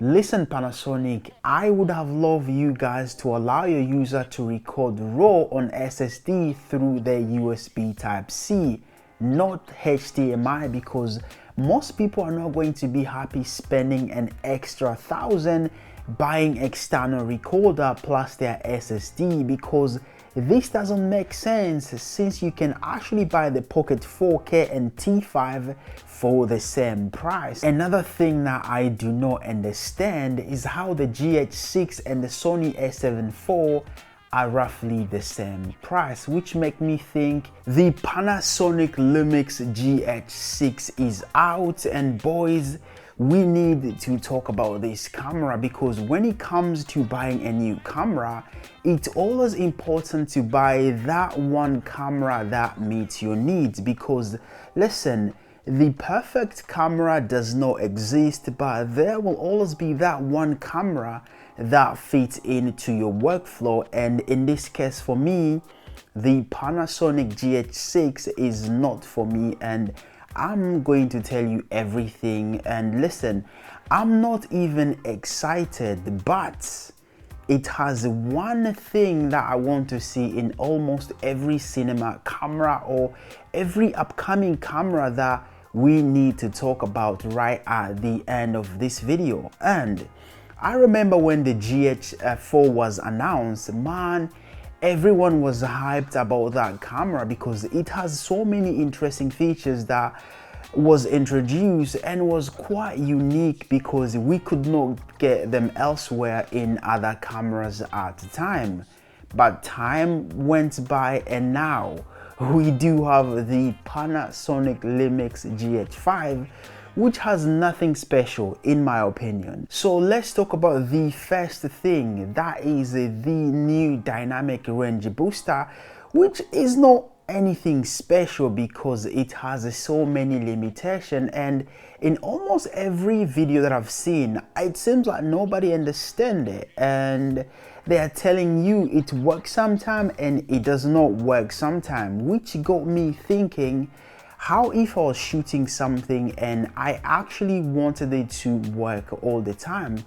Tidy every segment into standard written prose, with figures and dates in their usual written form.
Listen, Panasonic, I would have loved you guys to allow your user to record RAW on SSD through the USB Type-C, not HDMI, because most people are not going to be happy spending an extra 1,000 buying external recorder plus their SSD, because this doesn't make sense since you can actually buy the Pocket 4K and T5 for the same price. Another thing that I do not understand is how the GH6 and the Sony a7 IV are roughly the same price, which make me think the Panasonic Lumix GH6 is out. And boys, we need to talk about this camera, because when it comes to buying a new camera, it's always important to buy that one camera that meets your needs. Because listen, the perfect camera does not exist, but there will always be that one camera that fits into your workflow. And in this case, for me, the Panasonic GH6 is not for me, and I'm going to tell you everything. And listen, I'm not even excited, but it has one thing that I want to see in almost every cinema camera or every upcoming camera that we need to talk about right at the end of this video. And I remember when the GH4 was announced, man, everyone was hyped about that camera because it has so many interesting features that was introduced and was quite unique, because we could not get them elsewhere in other cameras at the time. But time went by, and now we do have the Panasonic Lumix GH5, which has nothing special in my opinion. So let's talk about the first thing, that is the new dynamic range booster, which is not anything special because it has so many limitations. And in almost every video that I've seen, it seems like nobody understands it, and they are telling you it works sometime and it does not work sometime, which got me thinking, how if I was shooting something and I actually wanted it to work all the time?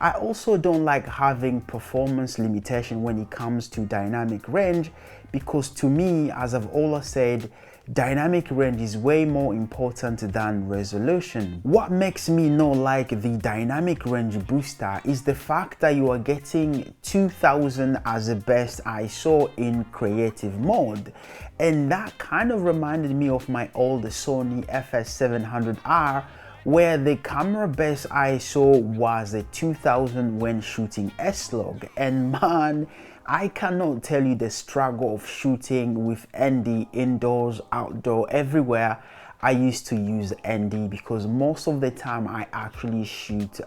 I also don't like having performance limitation when it comes to dynamic range, because to me, as I've always said, dynamic range is way more important than resolution. What makes me not like the dynamic range booster is the fact that you are getting 2000 as the best ISO in creative mode. And that kind of reminded me of my old Sony FS700R, where the camera best ISO was a 2000 when shooting S-Log. And man, I cannot tell you the struggle of shooting with ND indoors, outdoor, everywhere. I used to use ND because most of the time I actually shoot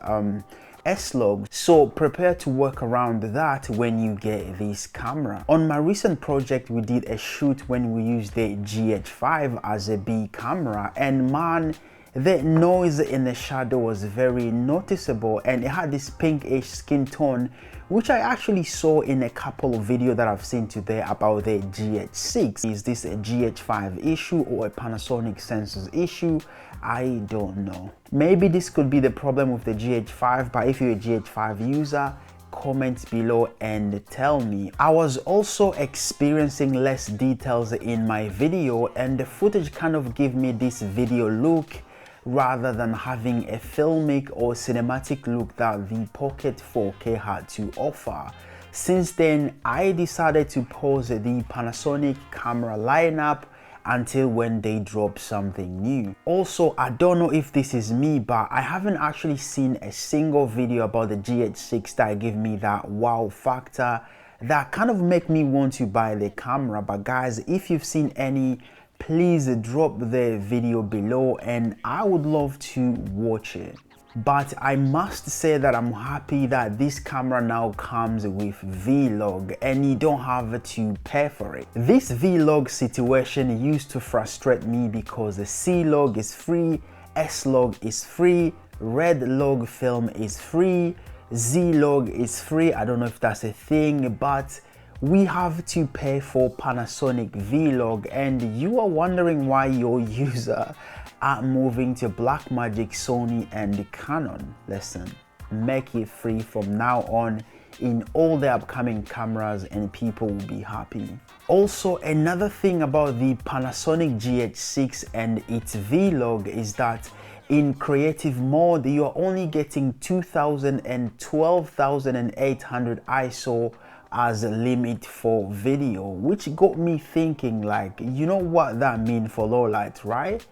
S-Log. So prepare to work around that when you get this camera. On my recent project, we did a shoot when we used the GH5 as a B camera, and man, the noise in the shadow was very noticeable, and it had this pinkish skin tone, which I actually saw in a couple of videos that I've seen today about the GH6. Is this a GH5 issue or a Panasonic sensors issue? I don't know. Maybe this could be the problem with the GH5, but if you're a GH5 user, comment below and tell me. I was also experiencing less details in my video, and the footage kind of gave me this video look rather than having a filmic or cinematic look that the Pocket 4K had to offer. Since then, I decided to pause the Panasonic camera lineup until when they drop something new. Also, I don't know if this is me, but I haven't actually seen a single video about the GH6 that give me that wow factor that kind of make me want to buy the camera. But guys, if you've seen any, please drop the video below and I would love to watch it. But I must say that I'm happy that this camera now comes with Vlog and you don't have to pay for it. This Vlog situation used to frustrate me because the C-Log is free, S-Log is free, Red Log film is free, Z-Log is free. I don't know if that's a thing, but we have to pay for Panasonic Vlog, and you are wondering why your user are moving to Blackmagic, Sony and Canon. Listen, make it free from now on in all the upcoming cameras, and people will be happy. Also, another thing about the Panasonic GH6 and its Vlog is that in creative mode you are only getting 2000 and 12,800 ISO as a limit for video, which got me thinking, like, you know what that means for low light, right?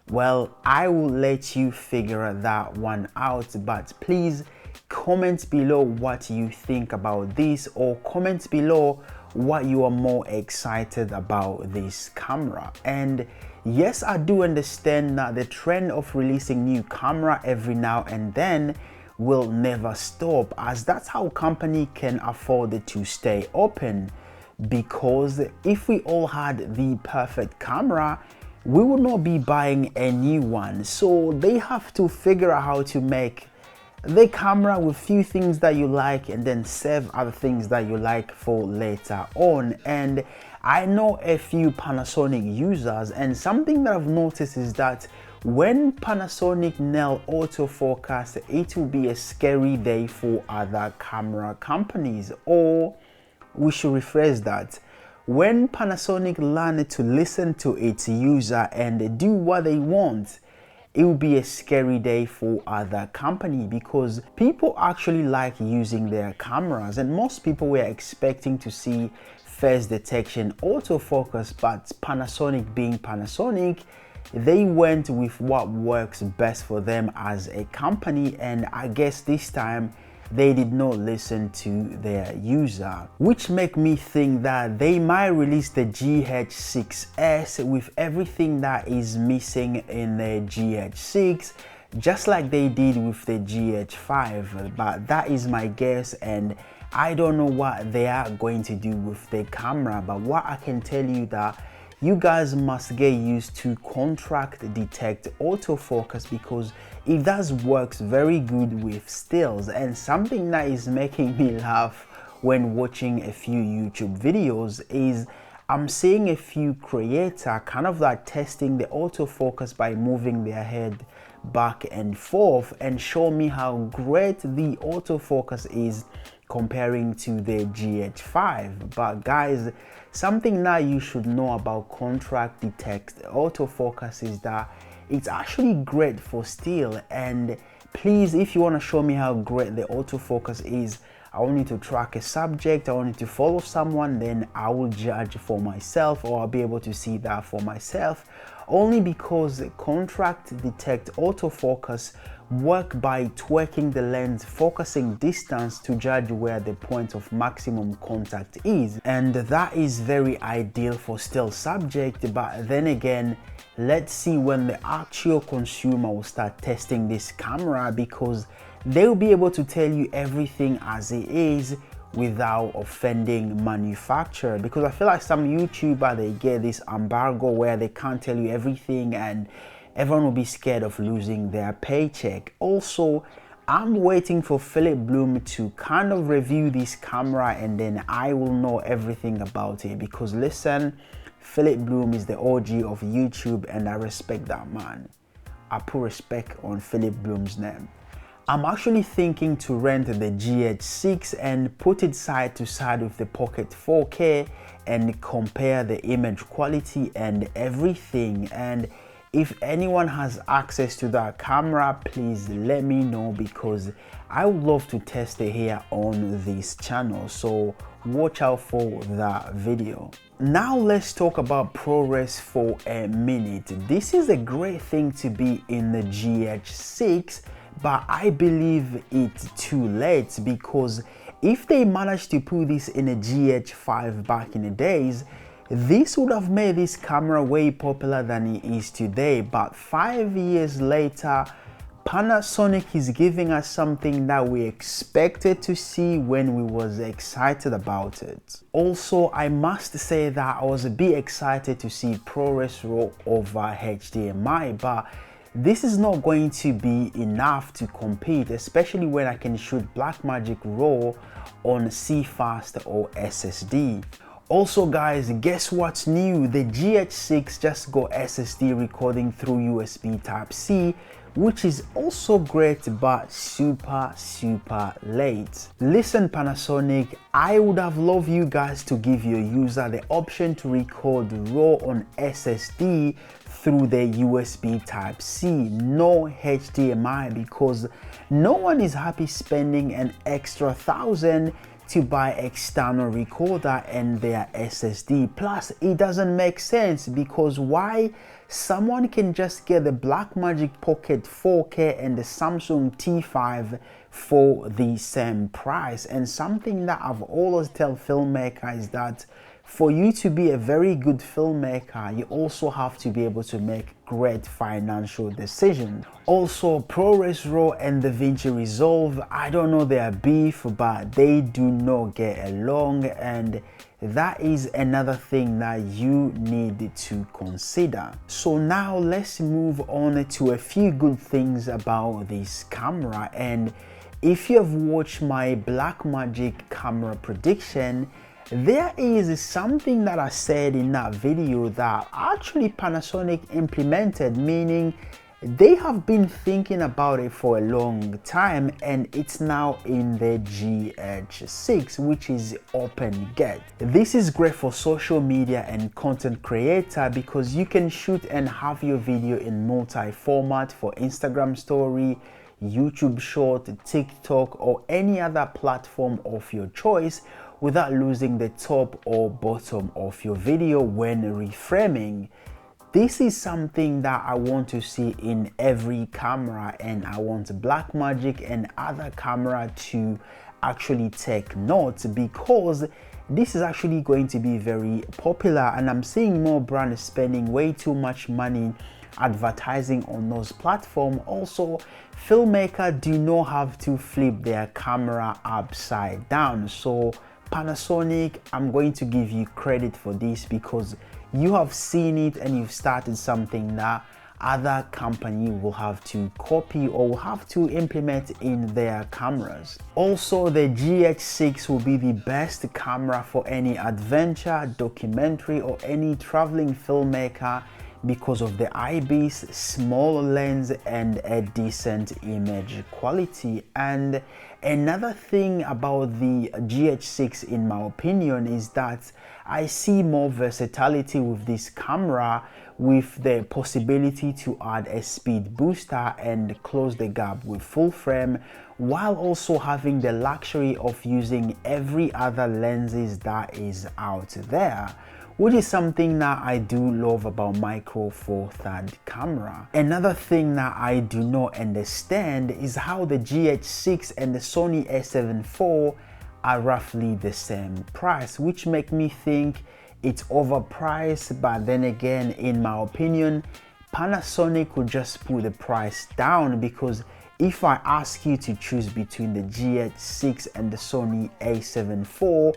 Well, I will let you figure that one out, but please comment below what you think about this, or comment below what you are more excited about this camera. And yes, I do understand that the trend of releasing new camera every now and then will never stop, as that's how company can afford to stay open. Because if we all had the perfect camera, we would not be buying a new one. So they have to figure out how to make the camera with few things that you like and then save other things that you like for later on. And I know a few Panasonic users, and something that I've noticed is that when Panasonic nail autofocus, it will be a scary day for other camera companies. Or we should rephrase that: when Panasonic learn to listen to its user and do what they want, it will be a scary day for other company, because people actually like using their cameras, and most people were expecting to see face detection autofocus, but Panasonic being Panasonic, they went with what works best for them as a company, and I guess this time they did not listen to their user, which make me think that they might release the GH6S with everything that is missing in the GH6, just like they did with the GH5. But that is my guess, and I don't know what they are going to do with the camera. But what I can tell you that you guys must get used to contrast detect autofocus, because it does works very good with stills. And something that is making me laugh when watching a few YouTube videos is I'm seeing a few creators kind of like testing the autofocus by moving their head back and forth, and show me how great the autofocus is comparing to the GH5. But guys, something that you should know about contrast detect autofocus is that it's actually great for still. And please, if you want to show me how great the autofocus is, I want you to track a subject, I want you to follow someone, then I will judge for myself, or I'll be able to see that for myself. Only because contrast detect autofocus work by tweaking the lens focusing distance to judge where the point of maximum contact is, and that is very ideal for still subject. But then again, let's see when the actual consumer will start testing this camera, because they'll be able to tell you everything as it is without offending manufacturer. Because I feel like some YouTuber, they get this embargo where they can't tell you everything, and everyone will be scared of losing their paycheck. Also, I'm waiting for Philip Bloom to kind of review this camera, and then I will know everything about it. Because listen, Philip Bloom is the OG of YouTube, and I respect that man. I put respect on Philip Bloom's name. I'm actually thinking to rent the GH6 and put it side to side with the Pocket 4K and compare the image quality and everything. And if anyone has access to that camera, please let me know, because I would love to test it here on this channel. So watch out for that video. Now let's talk about ProRes for a minute. This is a great thing to be in the GH6, but I believe it's too late, because if they managed to put this in a GH5 back in the days, this would have made this camera way popular than it is today. But 5 years later, Panasonic is giving us something that we expected to see when we was excited about it. Also, I must say that I was a bit excited to see ProRes RAW over HDMI, but this is not going to be enough to compete, especially when I can shoot Blackmagic RAW on CFast or SSD. Also guys, guess what's new? The GH6 just got SSD recording through USB Type-C, which is also great but super late. Listen Panasonic, I would have loved you guys to give your user the option to record RAW on SSD through the USB Type-C, no HDMI, because no one is happy spending an extra 1,000 to buy external recorder and their SSD. Plus, it doesn't make sense because why? Someone can just get the Blackmagic Pocket 4K and the Samsung T5 for the same price. And something that I've always tell filmmakers is that for you to be a very good filmmaker, you also have to be able to make great financial decisions. Also, ProRes RAW and DaVinci Resolve, I don't know their beef, but they do not get along, and that is another thing that you need to consider. So now let's move on to a few good things about this camera. And if you have watched my Blackmagic camera prediction, there is something that I said in that video that actually Panasonic implemented, meaning they have been thinking about it for a long time, and it's now in the GH6, which is Uppbeat. This is great for social media and content creator because you can shoot and have your video in multi-format for Instagram story, YouTube short, TikTok, or any other platform of your choice without losing the top or bottom of your video when reframing. This is something that I want to see in every camera, and I want Blackmagic and other camera to actually take note, because this is actually going to be very popular, and I'm seeing more brands spending way too much money advertising on those platforms. Also, filmmakers do not have to flip their camera upside down. So Panasonic, I'm going to give you credit for this because you have seen it and you've started something that other company will have to copy or will have to implement in their cameras. Also, the GH6 will be the best camera for any adventure, documentary, or any traveling filmmaker because of the IBIS, small lens, and a decent image quality. And another thing about the GH6 in my opinion is that I see more versatility with this camera, with the possibility to add a speed booster and close the gap with full frame, while also having the luxury of using every other lenses that is out there, which is something that I do love about Micro Four Third camera. Another thing that I do not understand is how the GH6 and the Sony a7 IV are roughly the same price, which make me think it's overpriced. But then again, in my opinion, Panasonic could just put the price down, because if I ask you to choose between the GH6 and the Sony a7 IV,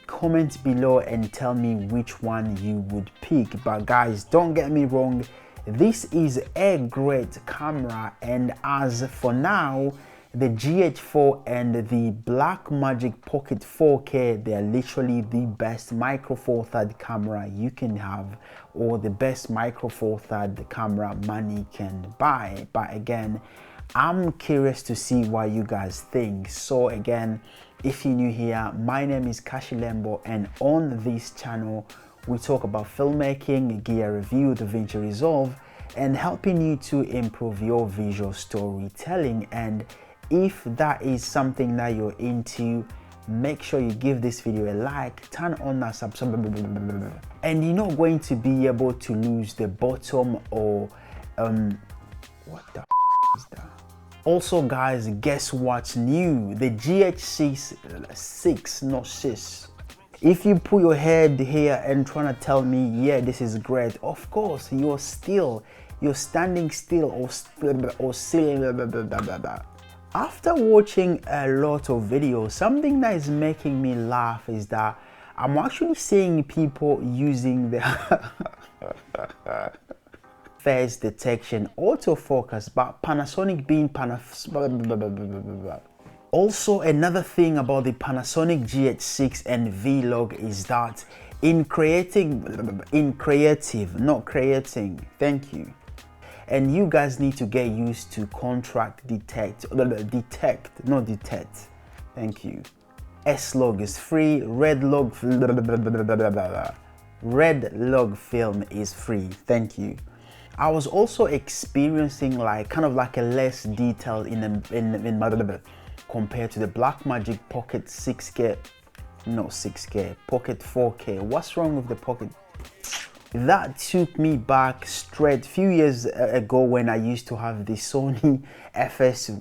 comment below and tell me which one you would pick. But guys, don't get me wrong, this is a great camera, and as for now, the GH4 and the Blackmagic Pocket 4K, they're literally the best Micro Four Third camera you can have, or the best Micro Four Third camera money can buy. But again, I'm curious to see what you guys think. So again, if you're new here, my name is Kashilembo, and on this channel we talk about filmmaking, gear review, DaVinci Resolve, and helping you to improve your visual storytelling. And if that is something that you're into, make sure you give this video a like, turn on that subscribe, and you're not going to be able to lose the bottom or what the is that? Also guys, guess what's new? The GH6, not 6. If you put your head here and trying to tell me, yeah, this is great, of course you're standing still or still. After watching a lot of videos, something that is making me laugh is that I'm actually seeing people using the face detection autofocus, but Panasonic being Panasonic. Also, another thing about the Panasonic GH6 and Vlog is that in creative, not creating. Thank you. And you guys need to get used to contract detect, not detect. Thank you. S-Log is free. Red log film is free. Thank you. I was also experiencing like kind of like a less detail in my compared to the Blackmagic Pocket 6K, no 6K, Pocket 4K. What's wrong with the Pocket? That took me back straight few years ago when I used to have the Sony FS